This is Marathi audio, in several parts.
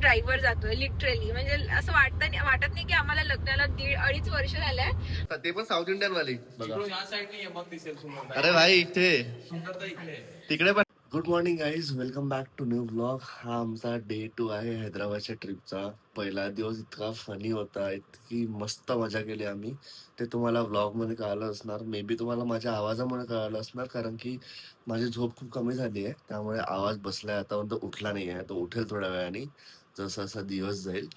ड्राईव्हर जातोय लिटरली. म्हणजे असं वाटत नाही की आम्हाला लग्नाला 1.5 वर्ष झालंय. ते पण साऊथ इंडियन वाली सुंदरता अरे भाई इथे इकडे तिकडे पण. Good morning guys, welcome back to new blog. हा आमचा डे 2 आहे हैदराबादच्या ट्रिपचा. पहिला दिवस इतका फनी होता, इतकी मस्त मजा केली आम्ही. ते तुम्हाला ब्लॉग मध्ये कळालं असणार, मे बी तुम्हाला माझ्या आवाजामुळे कळालं असणार, कारण की माझी झोप खूप कमी झाली आहे, त्यामुळे आवाज बसलाय. आतापर्यंत उठला नाही आहे, तो उठेल थोड्या वेळाने जसं जसा दिवस जाईल.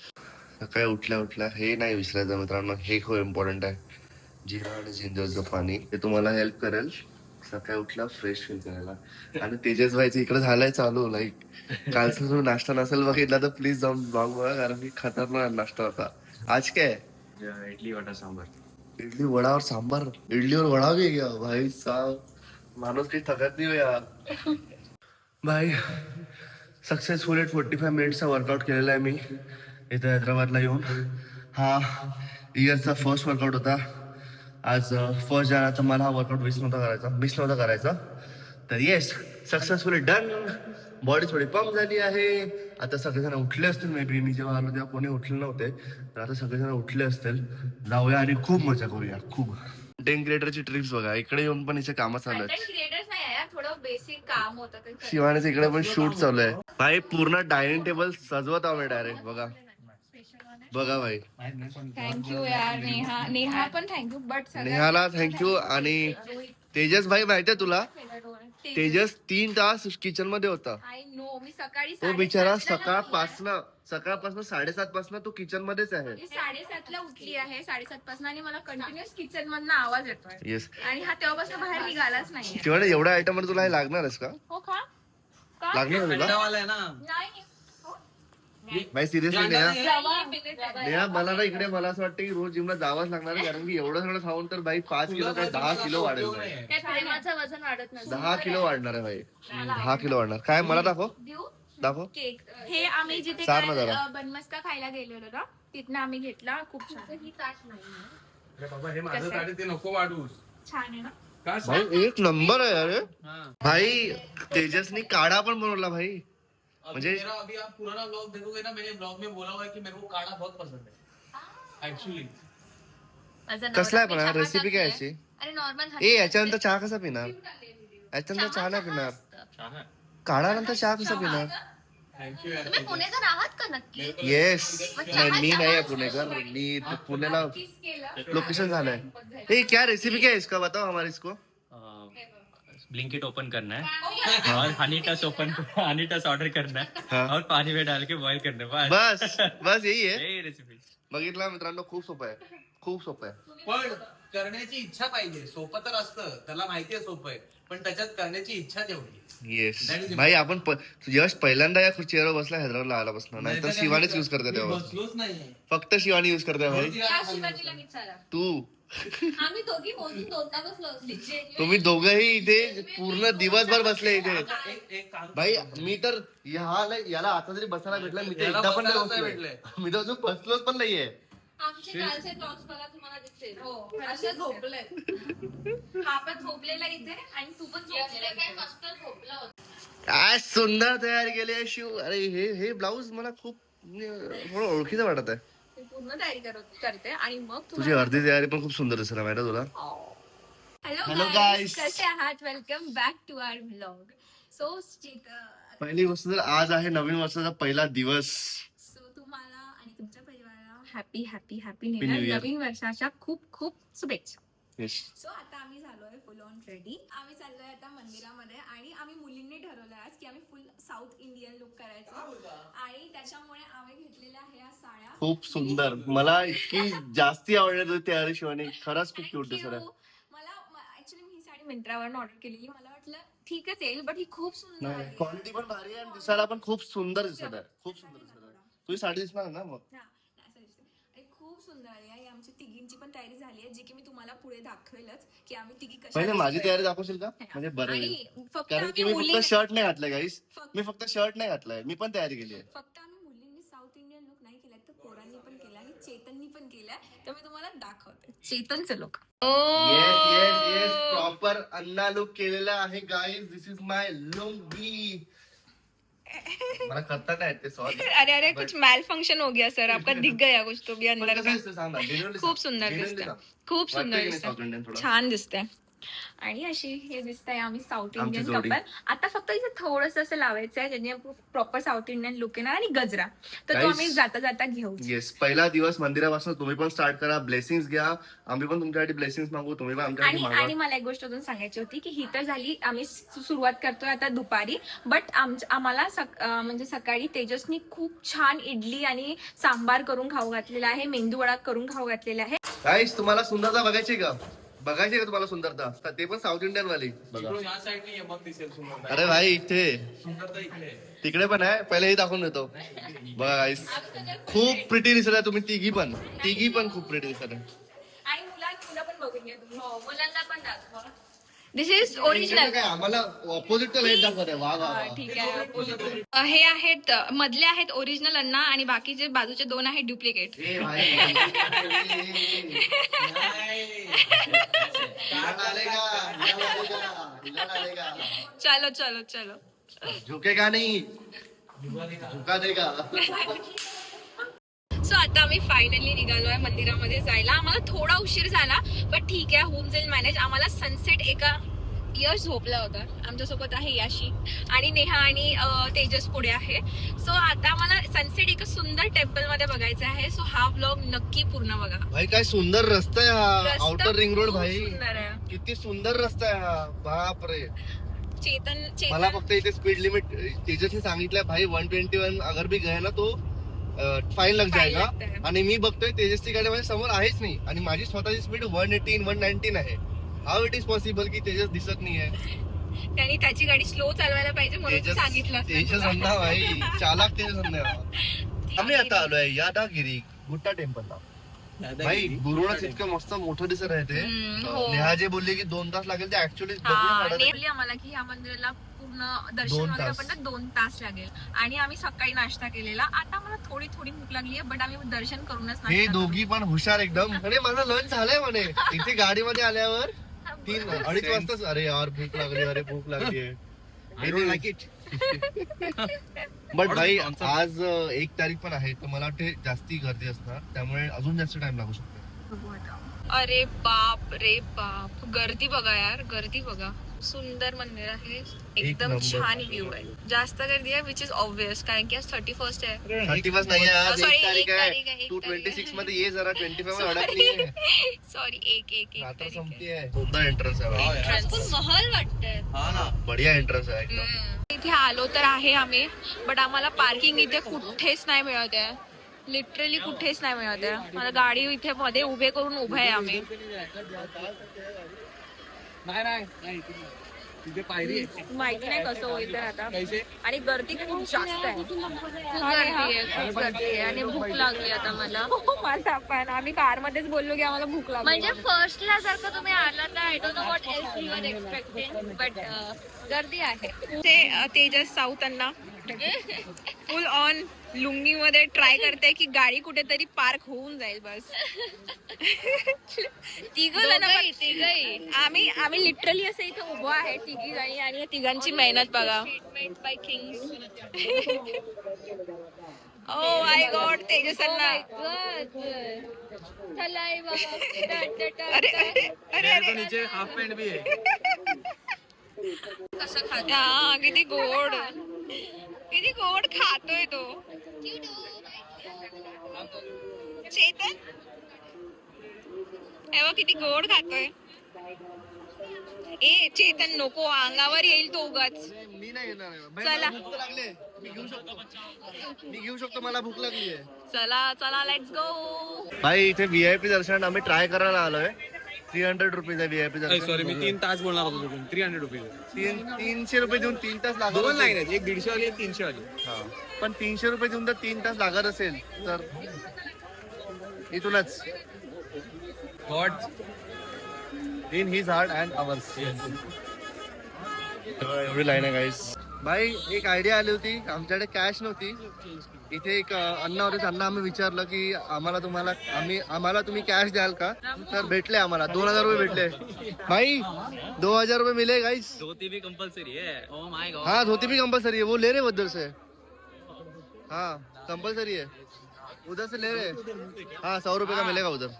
सकाळी उठल्या उठल्या हे नाही विसरायचं मित्रांनो, हे खूप इम्पॉर्टंट आहे. जिरा आणि जिंजरचं पाणी, ते तुम्हाला हेल्प करेल सकाळी उठला फ्रेश फील करायला. आणि तेजस भाईचं इकडे झालंय चालू, लाईक कालचा जो नाश्ता नसेल बघितला तर प्लीज जाऊन ब्लॉग बघा, कारण की खतरनाक नाश्ता होता. आज काय इडली वडा सांबार. इडली वडा और सांबार. इडली और वडा भी गया भाई साहब, माणूस काही थकत नाही हो यार. भाई सक्सेसफुली 45 मिनिट्सचा वर्कआउट केलेला आहे मी इथे हैदराबादला येऊन. हा इयरचा फर्स्ट वर्कआउट होता. आज फर्स्ट जाणार, मला हा वर्कआउट मिस नव्हता करायचा. तर येस, सक्सेसफुली डन. बॉडी थोडी पंप झाली आहे. आता सगळेजण उठले असतील, मे बी मी जेव्हा आलो तेव्हा कोणी उठले नव्हते, तर आता सगळेजण उठले असतील. जाऊया आणि खूप मजा करूया, खूप. कंटेंट क्रिएटरची ट्रिप्स बघा, इकडे येऊन पण इथे कामं चालू आहेत. क्रिएटर्स नाही यार, थोडं बेसिक काम होतं. शिवानीचं इकडे पण शूट चालू आहे. भाई पूर्ण डायनिंग टेबल सजवत आहोत डायरेक्ट. बघा बघा भाई, थँक्यू यार नेहा पण थँक्यू. But नेहाला thank you. आणि तेजस भाई माहितीये तुला, तेजस 3 तास किचन मध्ये होता. I know. मी सकाळी तो बिचारा सकाळपासनं 7:30 पासून तो किचन मध्येच आहे. 7:30 उठली आहे, 7:30 पासून, आणि मला कंटिन्युअस किचन मधनं आवाज येतोय. येस. आणि हा तेव्हापासून बाहेर निघालाच नाही. शिवानी एवढ्या आयटम मध्ये तुला हे लागणारच का? हो का? लागणार तुला? नाही. भाई सिरियसली नेहा मला ना इकडे मला असं वाटतं की रोज जिमला जावंच लागणार आहे, कारण की एवढं सगळं खाऊन तर भाई 5 किलो काय 10 किलो वाढेल. प्रेमाचं वजन वाढत नसतं. 10 किलो वाढणार आहे भाई, 10 किलो वाढणार. काय मला दाखव दाखव. केक हे आम्ही जिथे चार ना जरा. बनमस्का खायला गेलेलो ना, तिथनं आम्ही घेतला. खूप छान. ही ताट नाही ते नको वाढूस. छान आहे ना. भाई एक नंबर आहे अरे. भाई तेजसनी काढा पण बनवला भाई. म्हणजे अभी आप पुराना ब्लॉग देखोगे ना, मैंने ब्लॉग में बोला हुआ है कि मेरे को काढ़ा बहुत पसंद है एक्चुअली. कसला आहे पण रेसिपी काय याची? अरे नॉर्मल. याच्यानंतर चहा कसा पिणार? याच्यानंतर चहा नाही पिणार. काढा नंतर चहा कसा पिणार? थँक्यू तुम्ही पुणेकर आहात का नक्की? येस. नाही मी नाही आहे पुणेकर, मी पुण्याला लोकेशन झालंय. ए क्या रेसिपी क्या है इसका, बताओ हमारे इसको. ब्लिंकिट ओपन करना है और हनी टच ऑर्डर करना है और पानी में डाल के बॉईल करना है. बस बस यही आहे. यही रेसिपी. बघितलं मित्रांनो, खूप सोपं आहे, खूप सोपं आहे. पण करण्याची इच्छा पाहिजे. सोपं तर असतं, त्याला माहितीये सोपं आहे, पण त्याच्यात करण्याची इच्छा तेवढी. येस भाई, आपण यश पहिल्यांदा या खुर्चीवर बसला हैदराबादला आल्यापासून, नाही तर शिवानीच युज करते तेव्हा. बसलोच नाही. फक्त शिवानी युज करते भाई. तू आम्ही दोघी मोजून 2दा बसलो. तुम्ही दोघंही इथे पूर्ण दिवसभर बसले इथे. एक काम भाई मी तर याला आता जरी बसायला भेटलं, मी तर एकदा पण नाही बसलोय. मी तर अजून बसलोच पण नाहीये. आमचे कालचे ब्लॉग्स बघा, तुम्हाला दिसेल. हो, असे झोपले. हा पण झोपलेला इथे, आणि तू पण झोपलेला. काय मस्त झोपला होता. काय सुंदर तयारी केली आहे शिव. अरे हे ब्लाऊज मला खूप थोडं ओळखीचं वाटत आहे. मी पूर्ण तयारी करते आणि मग तुझी अर्धी तयारी पण खूप सुंदर दिसत माहिती तुला. हॅलो गाईज, कसे आहात? Welcome back to our vlog. So पहिली गोष्ट तर आज आहे नवीन वर्षाचा पहिला दिवस. सो तुम्हाला आणि तुमच्या परिवाराला happy happy happy New Year. नवीन वर्षाच्या खूप खूप शुभेच्छा. येस. सो आता आम्ही झालोय फुल ऑन रेडी. आम्ही चाललोय आता मंदिरामध्ये, आणि आम्ही मुलींनी ठरवलं आज की आम्ही फुल साऊथ इंडियन लुक करायचं, आणि त्याच्यामुळे आम्ही घेतलेल्या ह्या साड्या खूप सुंदर, मला इतकी जास्ती आवडली होती तयारी शिवानी, खरंच खूप क्यूट दिसत आहे. मला ऍक्च्युली मी ही साडी मिंत्रावरून ऑर्डर केलेली. मला वाटलं ठीकच येईल, बट ही खूप सुंदर नाही, आली. क्वालिटी पण भारी आहे आणि दिसायला पण खूप सुंदर दिसत आहे. खूप सुंदर दिसत आहे. तुझी साडी दिसणार ना मग. हा, असं दिसते. आणि खूप सुंदर आली आहे. आमची तिघींची पण तयारी झाली आहे, जी की मी तुम्हाला पुढे दाखवेलच की आम्ही तिघी कशा पहिले माझी दिसतोय. तयारी दाखवशील का? म्हणजे बरं आणि होईल. फक्त कारण की आम्ही मी फक्त शर्ट नाही घातलंय गाईस. मी फक्त शर्ट नाही घातलंय, मी पण तयारी केली आहे. फक्त आम्ही मुलींनी साऊथ इंडियन लुक नाही केलाय, तर पोरांनी पण केला आणि चेतननी पण केलाय. तर मी तुम्हाला दाखवते चेतनचं look. Yes yes yes, proper Anna look केलेला आहे गाईस. दिस इज माय लुंगी. मला करता नाही येत ते सॉरी. अरे अरे कुछ मैल फंक्शन हो गया सर, आपका दिख गया कुछ तो भी अंदर का. सांग ना, genuinely खूप सांग. सुंदर Genuinely दिसतंय, सांग. खूप वाटतं सुंदर की नाही South Indian दिसतंय, थोडं? छान दिसतंय. आणि अशी हे दिसतंय आम्ही साऊथ आमची इंडियन जोडी. कपल. आता फक्त इथे थोडस असं लावायचं आहे ज्याने प्रॉपर साऊथ इंडियन लुक येणार. आणि गजरा तर तो Guys, आम्ही जाता जाता घेऊ. येस, पहिला दिवस मंदिरापासून तुम्ही पण स्टार्ट करा. ब्लेसिंग्स घ्या, आम्ही पण तुमच्यासाठी ब्लेसिंग्स मागू, तुम्ही पण आमच्यासाठी आणि मागा. आणि मला एक गोष्ट अजून सांगायची होती की ही तर झाली, आम्ही सुरुवात करतोय आता दुपारी. बट आम्हाला म्हणजे सकाळी तेजसनी खूप छान इडली आणि सांबार करून खाऊ घातलेला आहे, मेंदू वडा करून खाऊ घातलेला आहे. गाईस, तुम्हाला सुंदरता बघायची का? बघायची का तुम्हाला सुंदरता? तर ते पण साऊथ इंडियन वाली बघा. इकडून या साईडने ये, मग दिसेल सुंदरता. अरे भाई, इथे सुंदरता इकडे आहे. तिकडे पण आहे, पहिले हे दाखवून देतो. बघा गाईस, खूप प्रिटी दिसत आहे तुम्ही तिघी पण खूप प्रिटी दिसत आहे. आणि मुलं पण बघून घ्या तुम्ही. मुलांना पण दाखवा. दिस इज ओरिजिनल. काय आम्हाला ऑपोजिट लाईट दाखवत आहे. वा वा वा. ठीक आहे. हे आहेत मधले आहेत ओरिजिनल अण्णा आणि बाकीचे बाजूचे दोन आहेत डुप्लिकेट. ए भाई, चलो चलो चलो. झुकेगा नहीं, झुका देगा. सो आता आम्ही फायनली निघालोय मंदिरामध्ये जायला. आम्हाला थोडा उशीर झाला बट ठीक आहे, होऊन जाईल मॅनेज. आम्हाला सनसेट एका यश झोपला होता. आमच्यासोबत आहे याशी आणि नेहा आणि तेजस पुढे आहे. सो आता आम्हाला सनसेट एका सुंदर टेम्पल मध्ये बघायचा आहे. सो हा व्लॉग नक्की पूर्ण बघा. भाई काय सुंदर रस्ता आहे हा, रस्ता आउटर रिंग रोड. खूप भाई सुंदर आहे. किती सुंदर रस्ता आहे हा, बाप रे. चेतन मला फक्त इथे स्पीड लिमिट तेजसने सांगितलंय भाई 121 अगर भी गए ना तो फाईन लग जाएगा. लागतं है. आणि मी बघतोय तेजसची गाडी माझ्या समोर आहेच नाही आणि माझी स्वतःची स्पीड 118 119 आहे. हाऊ इट इज पॉसिबल की तेजस दिसत नाहीये? त्यांनी त्याची गाडी स्लो चालवायला पाहिजे म्हणून तेजस सांगितलं. तेजस अन्ना भाई, चालाक तेजस अन्ना. आम्ही आता आलोय यादागिरी गुट्टा टेम्पलला. भाई गुरुनाथ इतकं मस्त मोठं दिसत आहे ते. हो. नेहा जे बोलले की 2 तास लागेल ते ऍक्च्युअली नेरली आम्हाला की ह्या मंदिराला पूर्ण दर्शन 2 वगैरे तास. पण 2 तास लागेल. आणि आम्ही सकाळी नाश्ता केलेला. आता मला थोडी भूक लागली आहे बट आम्ही दर्शन करूनच हे नाश्ता दोघी पण हुशार एकदम. अरे माझं लंच झालंय म्हणे इथे गाडीमध्ये आल्यावर 3-2:30 वाजताच. अरे यार भूक लागली, अरे भूक लागली. बट भाई आज 1 तारीख पण आहे तर मला वाटते जास्ती गर्दी असणार, त्यामुळे अजून जास्त टाइम लागू शकतो. बघू आता. अरे बाप रे बाप, गर्दी बघा यार, गर्दी बघा. सुंदर मंदिर आहे, एकदम नंबर. छान व्ह्यू आहे. जास्त गर्दी आहे विच इज ऑब्विस कारण की आज 31st आहे. 31 नाही आहे, आज Sorry, 1 तारीख आहे. एक तारीख तू आहे. 26 मध्ये ये जरा, 25 मध्ये अडकली. सॉरी एक आता तारीख संपती आहे. सुंदर एंट्रन्स आहे भाई. आहे. महल वाटतंय. हा ना. बढिया एंट्रन्स आहे एकदम. इथे आलो तर आहे आम्ही बट आम्हाला पार्किंग इथे कुठेच नाही मिळत आहे. लिटरली कुठेच नाही मिळत आहे. मला गाडी इथे मध्ये उभे करून उभे आहे आम्ही. नाही तिथे पायरी आहे. माहिती नाही कसं होईल तर आता. कैसे? आणि गर्दी खूप जास्त आहे. खूप गर्दी आहे आणि भूक लागली आता मला. मला पण आम्ही कार मध्येच बोललो की आम्हाला भूक लागली. म्हणजे फर्स्टला जर का तुम्ही आला तर I don't know what else you are expecting but गर्दी आहे. ते तेजस साऊथ अण्णा फुल ऑन लुंगी मध्ये ट्राय करते की गाडी कुठेतरी पार्क होऊन जाईल बस. तिघही आम्ही लिटरली असं इथे उभं आहे तिघी जणी आणि या तिघांची मेहनत बघा. Treatment by kings. Oh my god Tejas Anna. अरे अरे अरे तो नीचे हाफ पॅन्ट भी आहे. कसं खात हा किती गोड खातोय तो. चेतन एव्हा किती गोड खातोय. ए चेतन नको, अंगावर येईल तो उगाच. मी नाही येणार आहे. भाई, चला. मला भूक लागले, मी घेऊ शकतो मला भूक लागली आहे. चला लेट्स गो. भाई इथे व्हीआयपी दर्शन आम्ही ट्राय करायला आलोय. 300 रुपीज आहे व्हीआयपी दर्शन. सॉरी मी 3 तास बोलणार होतो तिकडून. 300 रुपये. 300 रुपये देऊन 3 तास लागत 2 असेल. लाईन आहेत, एक 150 वाली एक 300 वाली. हा. पण 300 रुपये देऊन जर 3 तास लागत असेल तर इथूनच God in his heart and hours. एवढी लाईन आहे गाईस. भाई एक आयडिया आली होती, आमच्याकडे कॅश नव्हती. इथे एक अण्णा होते, त्यांना आम्ही विचारलं की आम्हाला तुम्ही कॅश द्याल का, तर भेटले आम्हाला 2000 रुपये भेटले. भाई 2000 रुपये मिले गाइस. धोती भी कंपल्सरी है. ओ माय गॉड. हाँ धोती भी कंपलसरी है, वो ले रहे उधर से. हाँ कंपलसरी है, उधर से ले रहे. हाँ 100 रुपए का मिलेगा उधर.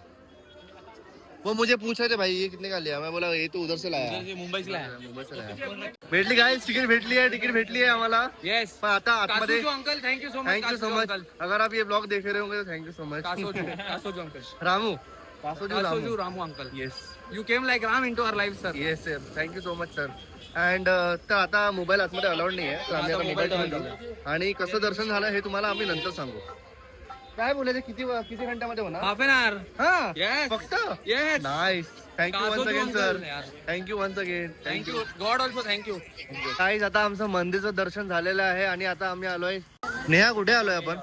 वो मुझे पूछ रहे थे भाई ये कितने का लिया, मैं बोला ये तो उधर से लाया. मुंबई से लाया. भेटली गाइस, तिकीट भेटली आहे आम्हाला. येस. पण आता आतमध्ये uncle thank you so thank you so much. अगर आप ये ब्लॉग देख रहे होंगे तो thank you so much. Kasoju uncle. Ramu Kasoju Ramu uncle. Yes you came like Ram into our life sir. Yes sir, thank you so much sir. And तर आता मोबाईल आतमध्ये अलाउड नाही आहे, तर आम्ही आता मोबाईल ठेवून जाऊ. आणि कसं दर्शन झालं हे तुम्हाला आम्ही नंतर सांगू. काय बोलायचं, किती घंट्यामध्ये होणार? Half an hour. हा Yes. फक्त yes. Nice. Thank you once again sir. Thank you once again. Thank you God also thank you. काहीच आता आमचं मंदिरचं दर्शन झालेलं आहे आणि आता आम्ही आलोय. नेहा कुठे आलोय आपण?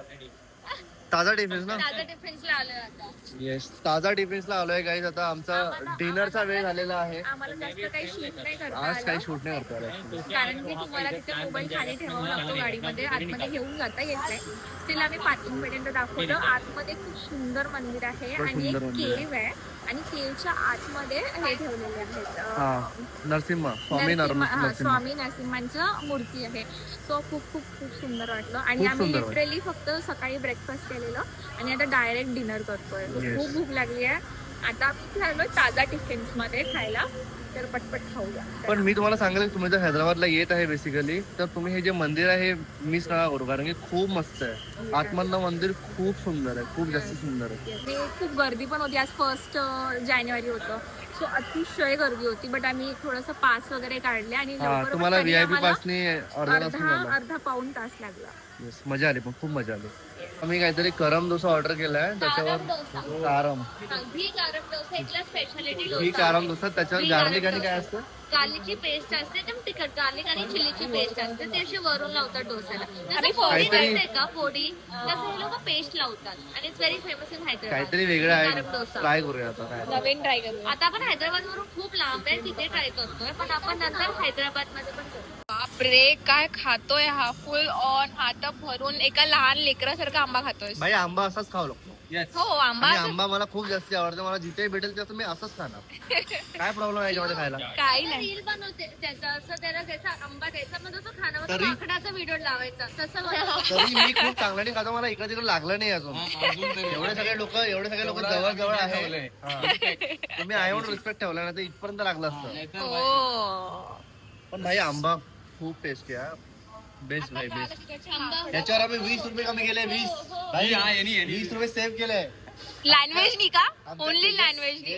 ताजा डिफेन्स ना. ताजा डिफेन्सला आलोय आता. येस ताजा डिफेन्सला आलोय गाईज. आता आमचा डिनरचा वेळ झालेला आहे. आम्हाला जास्त काही शूट नाही करता आज काही आलं. शूट नाही करतो. कारण की तुम्हाला तिथे मोबाईल खाली ठेवावा लागतो गाडीमध्ये, आतमध्ये घेऊन जाता येत नाही. स्टील आम्ही पार्किंग पर्यंत दाखवलं. आतमध्ये खूप सुंदर मंदिर आहे आणि एक केव आहे आणि केवच्या आतमध्ये हे ठेवलेले आहेत हा नरसिंह स्वामी नरसिंह. स्वामी नरसिंहांचं मूर्ती आहे. सो खूप खूप खूप सुंदर वाटलं आणि खूप आम्ही सुंदर वाटलं. लिटरली फक्त सकाळी ब्रेकफास्ट केलेलं आणि आता डायरेक्ट डिनर करतोय. Yes. खूप भूक लागली आहे. आता आम्ही खाल्लोय ताजा टिफिन्स मध्ये खायला, तर पटपट खाऊया. पण मी तुम्हाला सांगेल तुम्ही जर हैदराबादला येत आहे बेसिकली, तर तुम्ही हे जे मंदिर आहे मिस नका करू, कारण की खूप मस्त आहे. आतमधलं मंदिर खूप सुंदर आहे, खूप जास्त सुंदर आहे. आणि खूप गर्दी पण होती. आज 1 जानेवारी होतं, सो अतिशय गर्दी होती. बट आम्ही थोडंसं पास वगैरे काढले आणि हा लवकर तुम्हाला तरी व्हीआयपी आम्हाला पासनी अर्धा तास मिळाला. अर्धा पाऊण तास लागला. Yes, मजा आली, पण खूप मजा आली. आम्ही काहीतरी करम डोसा ऑर्डर केलाय, त्याच्यावर कारम घी गरम डोसा इथला स्पेशालिटी ही कारम डोसा, त्याच्यावर गार्लिक आणि काय असतं गार्लिकची पेस्ट असते, एकदम तिखट गार्लिक आणि चिलीची पेस्ट असते. ते अशी वरून लावतात डोस्याला. जसं पोडी काहीतरी- असते का पोडी, तसं हे लोक पेस्ट लावतात आणि it's very famous in Hyderabad. काहीतरी वेगळं आहे. गरम डोसा. ट्राय करूया आता काय. नवीन ट्राय करू. आता आपण हैदराबाद वरून खूप लांब आहे, तिथे ट्राय करतोय, पण आपण नंतर हैदराबाद मध्ये पण करू. बापरे काय खातोय हा, फुल ऑन हात भरून एका लहान लेकरासारखा आंबा खातोय. भाई आंबा असाच खाऊ लागतो. हो आंबा आणि आंबा मला खूप जास्त आवडतो. मला जिथे भेटेल तिथे मी असंच खाणार. काय प्रॉब्लेम आहे याच्यामध्ये खायला? काही नाही. रील बनवते त्याचा, असं त्याला त्याचा आंबा द्यायचा, मग तसं खाण्यावर तरी- आकडाचा व्हिडिओ लावायचा, तसं बनवायचं. तरी मी खूप चांगल्याने खातो, मला इकडे तिकडे लागलं नाही अजून. एवढे सगळे लोक जवळ जवळ आहे. हा. तुम्ही आय वॉन्ट रिस्पेक्ट ठेवला ना, तर इथपर्यंत लागलं असतं. हो पण भाई आंबा खूप टेस्टी आहे. बेस्ट भाई बेस्ट. याच्यावर आम्ही 20 रुपये कमी केले. 20 भाई 20 रुपये सेव्ह केले. लँग्वेज नी का, ओनली लँग्वेज नी.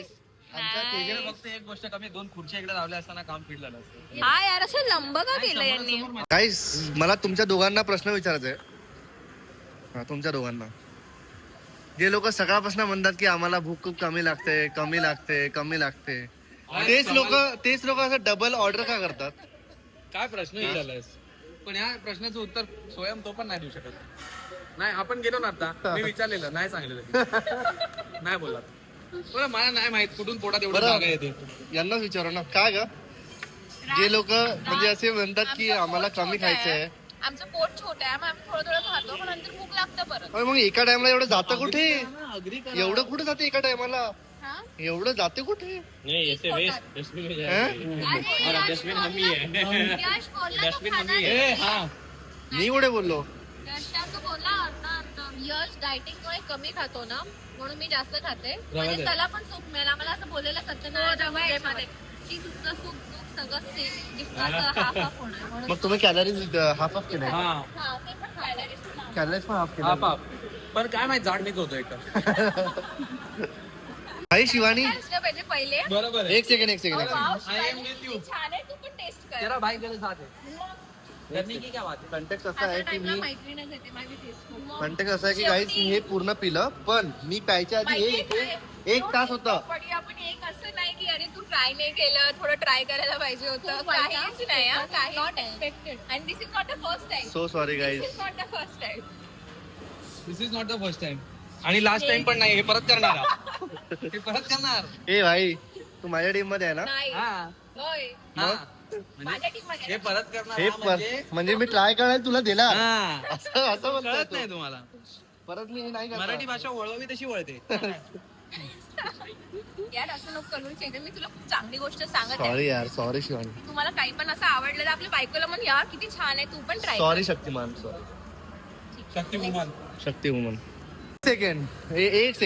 आमच्या तेजाला फक्त एक गोष्ट कमी, 2 खुर्च्या इकडे लावल्या असताना काम फिरलं असतं. हा यार असं लंब का केलं यांनी. गाईस मला तुमच्या दोघांना प्रश्न विचारायचा आहे. हा तुमच्या दोघांना, जे लोक सकाळपासून म्हणतात की आम्हाला भूक खूप कमी लागते कमी लागते कमी लागते, तेच लोक असं डबल ऑर्डर का करतात? काय प्रश्न विचारलायस? पण या प्रश्नाचं उत्तर स्वयं तो पण नाही देऊ शकत. नाही आपण गेलो ना आता, मी विचारलेलं नाही सांगलेलं. नाही बोलला बरं, मला नाही माहित कुठून पोटात एवढं बरं. जागा येते. यांनाच विचारू ना, काय ग जे लोक म्हणजे असे म्हणतात की आम्हाला कमी खायचं आहे, आमचं पोट छोटं आहे, मग आम्ही थोडं थोडं खातो, पण नंतर भूक लागतं परत. मग एका टाइमला एवढं जातं कुठे? अग्री करा. एवढं कुठे जाते एका टायमाला? हा? एवढं जाते कुठे? नहीं ऐसे वेस्ट डस्टबिन में हैं? जाएंगे. और डस्टबिन हम ही है. यश बोलला तो डस्टबिन हम खाना ही नाही. है. हा मी कुठे बोललो? यशला तो बोलला अर्धा. यश डायटिंगमुळे कमी खातो ना, म्हणून मी जास्त खाते. म्हणजे दे. त्याला पण सुख मिळेल. आम्हाला असं बोललेलं सत्यनारायण मध्ये की तुमचं सुख दुःख सगळं सेम हाफ होणार म्हणून. मग तुम्ही कॅलरीज हाफ ऑफ केले? हा हा, ते पण खायला दिसतं. कॅलरीज पण हाफ हा केले. पाप. पण काय माहित जाड मीच होतो एकदा. भाई शिवानी काय असलं पाहिजे पहिले. बरोबर आहे. एक second wow, I am with you. छान आहे, तू पण टेस्ट कर. तेरा भाई मेरे साथ है. करने की क्या बात है? कंटेक्ट असा आता आहे की टाइमला मी मैत्रीणच येते माझी टेस्ट. कंटेक्ट असा आहे की गाईस मी हे पूर्ण पिलं, पण मी प्यायच्या आधी एक तास होता. पण आपण एक असं नाही की अरे तू ट्राय नाही केलं, थोडं ट्राय करायला पाहिजे होतं. काहीच नाही हा, काही not expected. And this is not the first time. So sorry this guys. Is not the first time. This is not the first time आणि लास्ट टाइम पण नाही. हे परत करणार. हे परत करणार. ए भाई तू माझ्या टीम मध्ये आहे ना? नाही हा होय. हा माझ्या टीम मध्ये हे परत करणार हे हा म्हणजे म्हणजे मी ट्राय करायला तुला दिला हा. असं म्हणतोय कळत तू. नाही तुम्हाला परत मी नाही करणार. मराठी भाषा वळवावी तशी वळते. यार असं नको करू चैतन्य, मी तुला खूप चांगली गोष्ट सांगत आहे. सॉरी यार, सॉरी शिवानी, तुम्हाला काही पण असं आवडलं तर आपल्या बायकोला म्हण यार किती छान आहे, तू पण ट्राय सॉरी शक्तिमान, सॉरी शक्ती वुमन. शक्ती वुमन. एक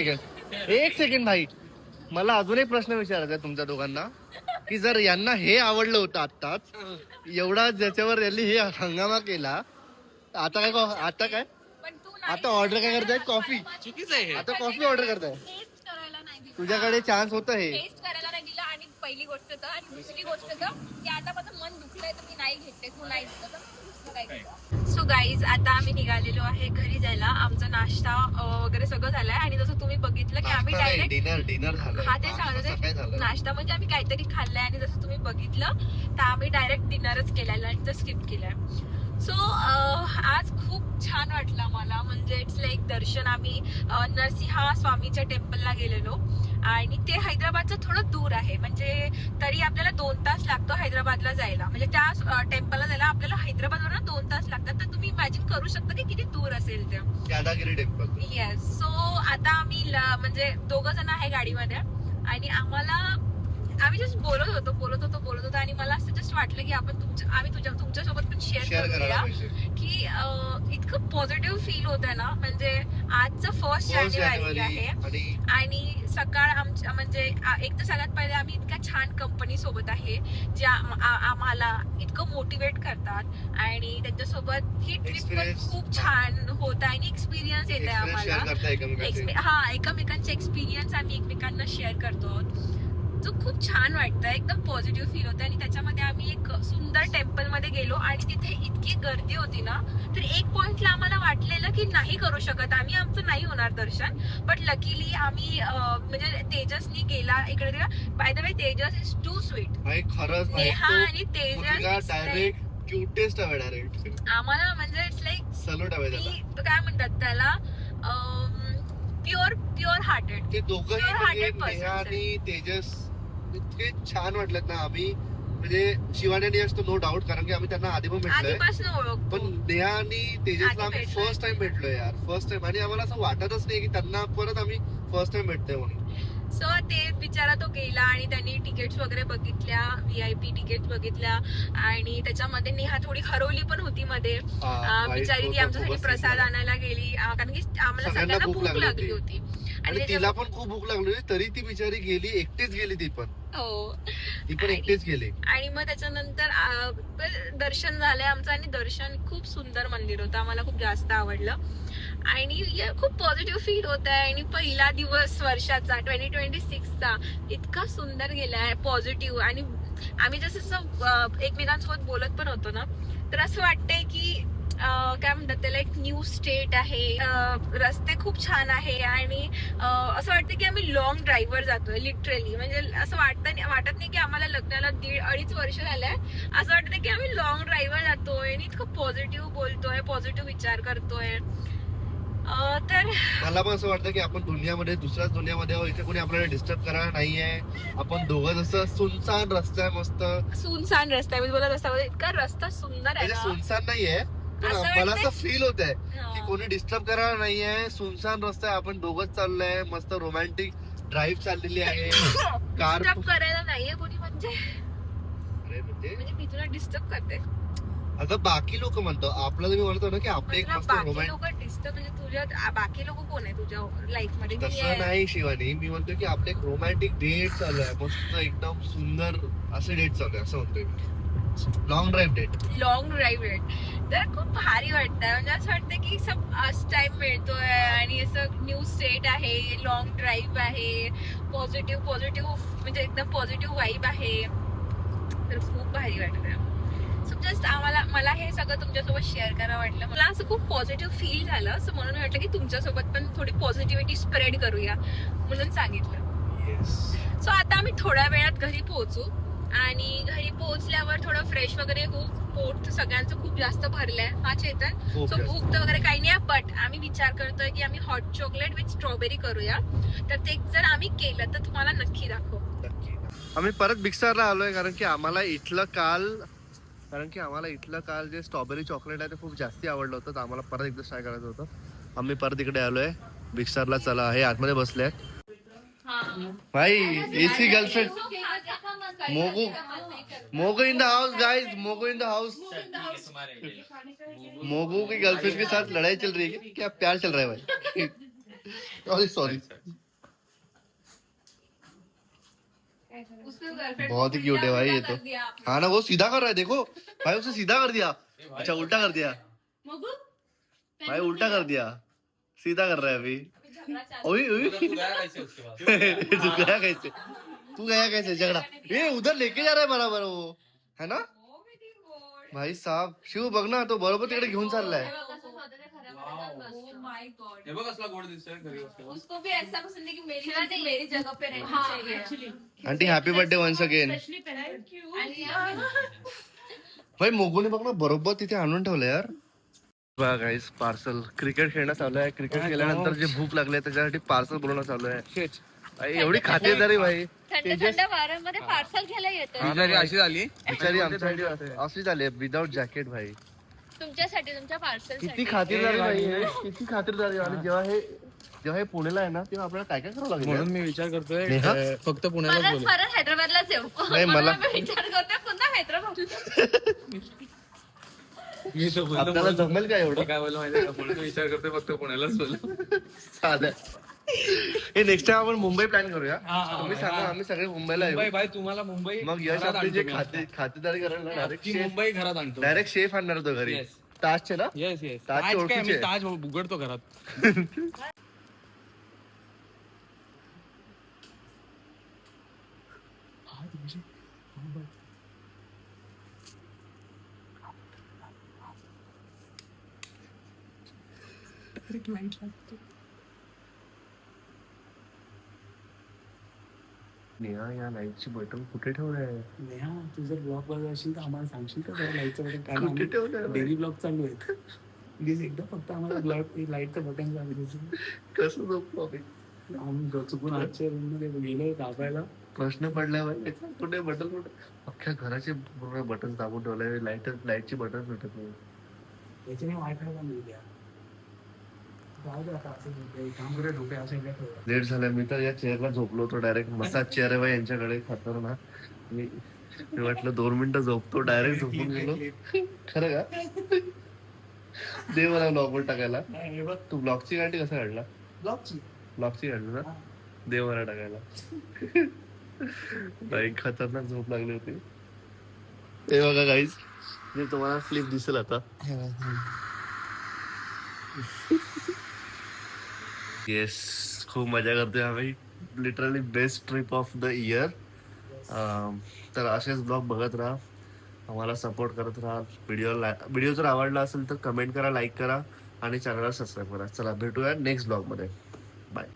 सेकंड भाई, मला अजून एक प्रश्न विचारायचा आहे तुमच्या दोघांना, की जर यांना हे आवडलं होतं आत्ताच, एवढा ज्याच्यावर यांनी हे हंगामा केला, आता काय पण तू आता ऑर्डर काय करताय? कॉफी. चुकीचं आहे हे. आता कॉफी ऑर्डर करताय. टेस्ट करायला नाही दिलं. तुझ्याकडे चान्स होतं हे. टेस्ट करायला नाही दिलं आणि पहिली गोष्ट तर, आणि दुसरी गोष्ट तर की आता माझं मन दुखलंय तर मी नाही घेते, तू नाही घेतलं तर दुसरं काय घेतं. सो गाईज, आता आम्ही निघालेलो आहे घरी जायला. आमचा नाश्ता वगैरे सगळं झालाय आणि जसं तुम्ही बघितलं की आम्ही डायरेक्ट डिनर झालं. हा ते सांगत नाश्ता म्हणजे आम्ही काहीतरी खाल्लंय आणि जसं तुम्ही बघितलं तर आम्ही डायरेक्ट डिनरच केलेला आणि तो स्किप केलाय. सो आज खूप छान वाटलं मला, म्हणजे इट्स लाईक दर्शन. आम्ही नरसिंहा स्वामीच्या टेम्पलला गेलेलो आणि ते हैदराबादचं थोडं दूर आहे, म्हणजे तरी आपल्याला 2 तास लागतो हैदराबादला जायला, म्हणजे त्या टेम्पलला जायला आपल्याला हैदराबादवरून 2 तास लागतात. तर तुम्ही इमॅजिन करू शकता की किती दूर असेल ते. यादागिरी टेम्पल. येस. सो आता आम्ही म्हणजे 2 जण आहे गाडीमध्ये आणि आम्ही जस्ट बोलत होतो आणि मला असं जस्ट वाटलं की आपण तुमच्यासोबत पण शेअर करायला करूया पाहिजे. की इतकं पॉझिटिव्ह फील होतं ना, म्हणजे आजचं 1 जानेवारी आहे आणि सकाळ आमच्या म्हणजे एक तर सगळ्यात पहिले आम्ही इतक्या छान कंपनी सोबत आहे ज्या आम्हाला इतकं मोटिवेट करतात आणि त्यांच्यासोबत ही ट्रिप पण Experience. खूप छान होत आहे आणि एक्सपिरियन्स येत आहे आम्हाला. हा, एकमेकांचे एक्सपिरियन्स आम्ही एकमेकांना शेअर करतो, जो खूप छान वाटतं, एकदम पॉझिटिव्ह फील होतं. आणि त्याच्यामध्ये आम्ही एक सुंदर टेम्पल मध्ये गेलो आणि तिथे इतकी गर्दी होती ना, तर एक पॉइंटला आम्हाला वाटलेलं की नाही करू शकत आम्ही, आमचं नाही होणार दर्शन. बट लकीली आम्ही म्हणजे तेजसनी गेला इकडे. By the way, Tejas is too sweet. खरंच नेहा आणि तेजस डायरेक्ट क्यूटेस्ट आहे डायरेक्ट. आम्हाला म्हणजे इट्स लाईक सॅल्यूट आहे त्याला. काय म्हणतात त्याला, प्युअर हार्टेड. ते दोघंही Pure म्हणजे hearted persons नेहा आणि तेजस इतके छान वाटलेत ना. आम्ही म्हणजे शिवानी आणि यश तर नो डाऊट, कारण की आम्ही त्यांना आधी पण भेटलोय, आधीपासून ओळखतो. पण नेहा आणि तेजसला आधी आम्ही भेटलोय. फर्स्ट टाइम भेटलोय यार, फर्स्ट टाइम. आणि आम्हाला असं वाटतच नाही की त्यांना परत आम्ही फर्स्ट टाइम भेटतोय म्हणून. सो ते बिचारा तो गेला आणि त्यांनी तिकीट्स वगैरे बघितल्या, VIP तिकीट बघितल्या आणि त्याच्यामध्ये नेहा थोडी हरवली पण होती मध्ये. बिचारी ती आमच्यासाठी प्रसाद आणायला गेली कारण की आम्हाला सगळ्यांना भूक लागली होती आणि तिला पण खूप भूक लागली होती, तरी ती बिचारी गेली, एकटीच गेली ती पण. हो. ती पण एकटीच गेली. आणि मग त्याच्यानंतर दर्शन झालंय आमचं आणि दर्शन खूप सुंदर मंदिर होतं, आम्हाला खूप जास्त आवडलं आणि खूप पॉझिटिव्ह फील होत आहे. आणि पहिला दिवस वर्षाचा 2026चा इतका सुंदर गेलाय, पॉझिटिव्ह. आणि आम्ही जसं एकमेकांसोबत बोलत पण होतो ना, तर असं वाटतंय की काय म्हणतात त्याला, एक न्यू स्टेट आहे, रस्ते खूप छान आहे आणि असं वाटतं की आम्ही लॉंग ड्राईव्हवर जातोय लिटरली. म्हणजे असं वाटत नाही की आम्हाला लग्नाला 1.5-2.5 वर्ष झालंय, असं वाटतं की आम्ही लॉंग ड्राईव्हवर जातोय आणि इतकं पॉझिटिव्ह बोलतोय, पॉझिटिव्ह विचार करतोय. तर मला पण असं वाटतं की आपण दुसऱ्याच दुनियामध्ये आहोत, इथे कोणी आपल्याला डिस्टर्ब करायला नाहीये. आपण दोघं जसं सुनसान रस्ता आहे, मस्त सुनसान रस्ता आहे. मी बोलत रस्त्यावर इतका रस्ता सुंदर आहे म्हणजे ना. सुनसान नाहीये, पण असं मला वाटतंय- असं फील होत आहे हा. की कोणी डिस्टर्ब करायला नाहीये. सुनसान रस्ता आहे, आपण दोघंच चाललोय, मस्त रोमॅन्टिक ड्राईव्ह चाललेली आहे. कार डिस्टर्ब करायला नाहीये कोणी, म्हणजे म्हणजे मी तुला डिस्टर्ब करते. अगं बाकी लोक म्हणतो, आपलं तुम्ही म्हणतो ना की आपलं एक तुला मस्त बाकी रोमॅन्टिक. लोक डिस्टर्ब म्हणजे तुझ्या बाकी लोक कोण आहे तुझ्या लाईफ मध्ये? मी तसं आहे. नाही शिवानी, मी म्हणतो की आपलं एक रोमॅन्टिक डेट चालू आहे, मस्त एकदम सुंदर असे डेट चालू आहे, असं म्हणतोय मी. Long drive date. Long drive तर खूप भारी वाटतंय. म्हणजे असं वाटतं की आज टाइम मिळतोय आणि असं न्यू स्टेट आहे, लॉंग ड्राईव्ह आहे, पॉझिटिव्ह म्हणजे एकदम पॉझिटिव्ह वाईब आहे, तर खूप भारी वाटतंय. सो जस्ट मला हे सगळं तुमच्यासोबत शेअर करावं वाटलं. मला असं खूप पॉझिटिव्ह फील झालं, असं म्हणून वाटलं की तुमच्यासोबत पण थोडी पॉझिटिव्हिटी स्प्रेड करूया म्हणून सांगितलं. सो आता आम्ही थोड्या वेळात घरी पोहोचू आणि घरी पोहोचल्यावर थोडं फ्रेश वगैरे होऊ. पोट सगळ्यांचं खूप जास्त भरलंय. हा चेतन, खूप सो जास्त. भूक तर वगैरे काही नाही, बट आम्ही विचार करतोय की आम्ही हॉट चॉकलेट विथ स्ट्रॉबेरी करूया. तर ते जर आम्ही केलं तर तुम्हाला नक्की दाखवू. नक्की. आम्ही परत बिग स्टारला आलोय कारण की आम्हाला इथलं काल जे स्ट्रॉबेरी चॉकलेट आहे ते खूप जास्ती आवडलं होतं, तर आम्हाला परत एकदा ट्राय करायचं होतं. आम्ही परत इकडे आलोय बिग स्टारला. चला हे आतमध्ये बसले भाई. AC girlfriend Mogo in the house guys, Mogo in the house. Mogo की गर्लफ्रेंड के साथ लड़ाई चल रही है क्या प्यार चल रहा है भाई? Sorry sorry. बहुत ही क्यूट है भाई ये तो. हाँ ना, वो सीधा कर रहा है देखो भाई, उसे सीधा कर दिया. अच्छा उल्टा कर दिया भाई, उल्टा कर दिया, सीधा कर रहा है अभी. ओए ओए तू गया कैसे झगड़ा? ये उधर लेके जा रहा है बराबर वो, है ना भाई साहब. शिव बघ ना, तो बरोबर तिकडे घेऊन चाललाय. हे बघ कसला गोड दिसतोय घरी बसलेला. उसको भी ऐसा पसंद है कि मेरी जगह पे रहना चाहिए. Aunty happy birthday once again. भाई मोगूने बघ ना बरोबर तिथे आणून ठेवलं यार. बघा गाईस, पार्सल. क्रिकेट खेळणं चालू आहे. क्रिकेट खेळल्यानंतर जे भूक लागली आहे त्याच्यासाठी पार्सल बोलवणं चालू आहे. भाई एवढी खातेदारी भाई. थंड थंड वाऱ्यामध्ये पार्सल घ्यायला येतं. बिचारी अशी झाली बिचारी आमच्यासाठी अशी झाली विदाउट जॅकेट भाई. तुमच्यासाठी, तुमच्या पार्सल किती खातिरदारी भाई आहे, किती खातिरदारी. आणि जेव्हा हे पुण्याला आहे ना, तेव्हा आपल्याला काय काय करावं लागेल. म्हणून मी विचार करतोय नेहा? फक्त पुण्यालाच बोलू. परत हैदराबादलाच येऊ. नाही, मला- मी विचार करते पुन्हा हैदराबाद. मी तो बोललो, आपल्याला जमेल का एवढं? मी काय बोललो माहितीये का, म्हणून मी विचार करतोय फक्त पुण्यालाच बोलू. साध्या. हे नेक्स्ट टाइम आपण मुंबई प्लॅन करूया. हा, तुम्ही सांगा, आम्ही सगळे मुंबईला मुंबई येऊ. भाई, तुम्हाला मुंबई मग यश घरात आपली जे आणतो मी. खातेदारी करायला डायरेक्ट ती मुंबई घरात आणतो. डायरेक्ट शेफ आणणार होतो घरी. Yes. ताजचे ना. Yes yes. ताजचे ताज काय, ओळखीचे. मी ताज उघडतो घरात. नेहा, या लाईटची बटन कुठे ठेवलंय? नेहा, तू जर ब्लॉग बघत असेल तर आम्हाला सांगशील का जरा लाईटचं बटन? कारण कुठे आम्ही ठेवलंय भाई? डेली ब्लॉग चालू आहेत. प्लीज एकदा फक्त आम्हाला ब्लॉग लाईटचं बटन सांगितलं. कसं झोपलो आम्ही? आम्ही चुकून आजच्या रूम मध्ये गेलो दाबायला. प्रश्न पडला भाई, कुठे बटन कुठे? अख्ख्या घराचे बटन दाबून ठेवलंय. लाईटची बटन सुटत नाही. याच्याने वायफाय बंद होईल यार. जाऊ दे आता, असं होतंय. काम करूया, झोपे असं एकदा ठेवूया. लेट झालं. मी तर या चेअरला झोपलो होतो डायरेक्ट. मसाज चेअर आहे भाई यांच्याकडे, खतरनाक. मी म्हटलं 2 मिनिटं झोपतो, डायरेक्ट झोपून गेलो. खरं का? दे मला ब्लॉगवर टाकायला. नाही, हे बघ, तू ब्लॉगची गाठी कसा काढला? ब्लॉगची. ब्लॉगची काढली ना. दे मला टाकायला. बाई खतरनाक झोप लागली होती. हे बघा गाईज, मी तुम्हाला क्लिप दिसेल आता. येस, खूप मजा करतोय आम्ही. Literally best trip of the year. तर असेच ब्लॉग बघत राहा, आम्हाला सपोर्ट करत राहा. व्हिडिओ जर आवडला असेल तर कमेंट करा, लाईक करा आणि चॅनलला सबस्क्राईब करा. चला भेटूया नेक्स्ट ब्लॉगमध्ये. बाय.